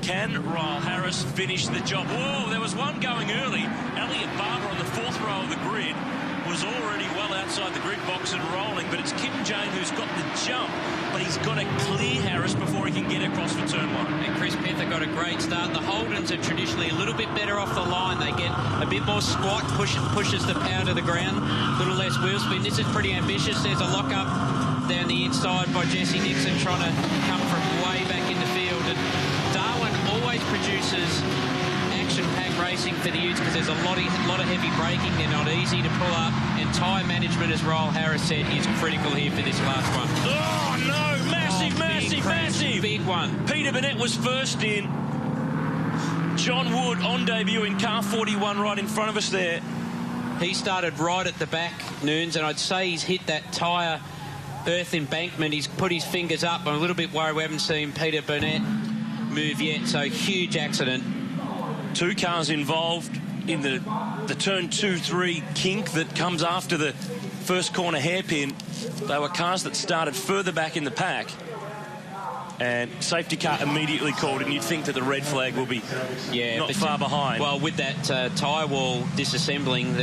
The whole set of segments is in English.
Can Ryle Harris finish the job? Whoa, there was one going early. Elliot Barber on the 4th row of the grid was already well outside the grid box and rolling, but it's Kim Jane who's got the jump, but he's got to clear Harris before he can get across for turn 1. And Chris Pether got a great start. The Holdens are traditionally a little bit better off the line. They get a bit more squat, pushes the power to the ground, a little less wheel spin. This is pretty ambitious. There's a lock-up down the inside by Jesse Dixon trying to come from way back in the field. And Darwin always produces action-packed racing for the Utes because there's a lot of heavy braking. They're not easy to pull up, and tyre management, as Ryle Harris said, is critical here for this last one. Oh no, massive Big one. Peter Burnett was first in. John Wood on debut in car 41 right in front of us there. He started right at the back, Noons, and I'd say he's hit that tyre earth embankment. He's put his fingers up. I'm a little bit worried we haven't seen Peter Burnett move yet, so huge accident. 2 cars involved in the turn 2-3 kink that comes after the first corner hairpin. They were cars that started further back in the pack, and safety car immediately called, and you'd think that the red flag will be not far behind. Well, with that tyre wall disassembling,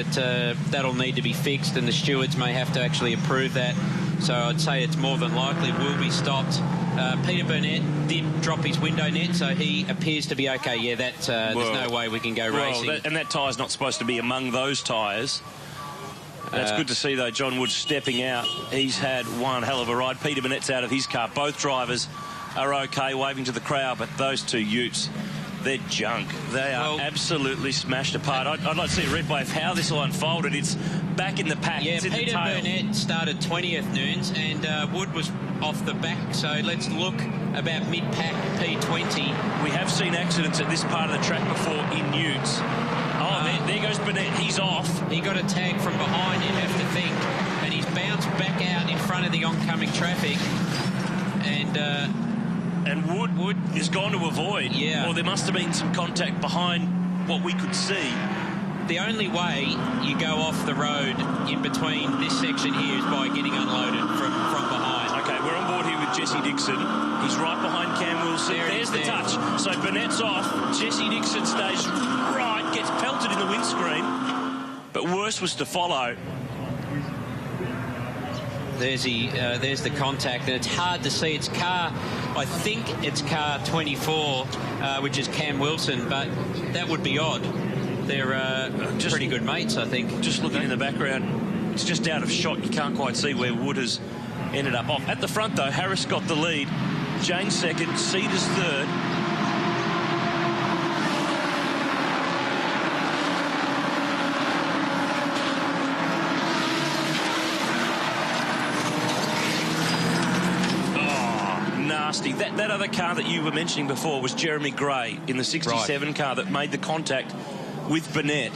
that'll need to be fixed, and the stewards may have to actually approve that. So I'd say it's more than likely will be stopped. Peter Burnett did drop his window net, so he appears to be okay. Yeah, there's no way we can go racing. And that tyre's not supposed to be among those tyres. That's good to see, though, John Wood stepping out. He's had one hell of a ride. Peter Burnett's out of his car. Both drivers are okay, waving to the crowd, but those 2 Utes, they're junk. They are absolutely smashed apart. I'd like to see a replay of how this will unfold. It's back in the pack. Yeah, it's in Peter the tail. Burnett started 20th, Noons, and Wood was off the back, so let's look about mid-pack P20. We have seen accidents at this part of the track before in Utes. There goes Burnett. He's off. He got a tag from behind, you'd have to think, and he's bounced back out in front of the oncoming traffic. And Wood is gone to avoid. Yeah. Or there must have been some contact behind what we could see. The only way you go off the road in between this section here is by getting unloaded from behind. Okay, we're on board here with Jesse Dixon. He's right behind Cam Wilson. There's the touch. So Burnett's off. Jesse Dixon stays right, gets pelted in the windscreen. But worse was to follow. There's the contact, and it's hard to see. It's car, I think it's car 24, which is Cam Wilson, but that would be odd. They're pretty good mates, I think. Just looking in the background, it's just out of shot. You can't quite see where Wood has ended up off. At the front, though, Harris got the lead. Jane second, Cedars third. Nasty. That other car that you were mentioning before was Jeremy Gray in the 67 car that made the contact with Burnett.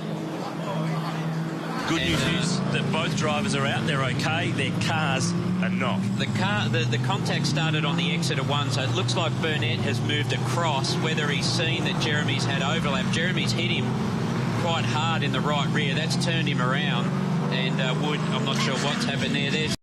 Good news is that both drivers are out. They're okay. Their cars are not. The contact started on the exit of 1, so it looks like Burnett has moved across. Whether he's seen that Jeremy's had overlap, Jeremy's hit him quite hard in the right rear. That's turned him around, and Wood, I'm not sure what's happened there. There's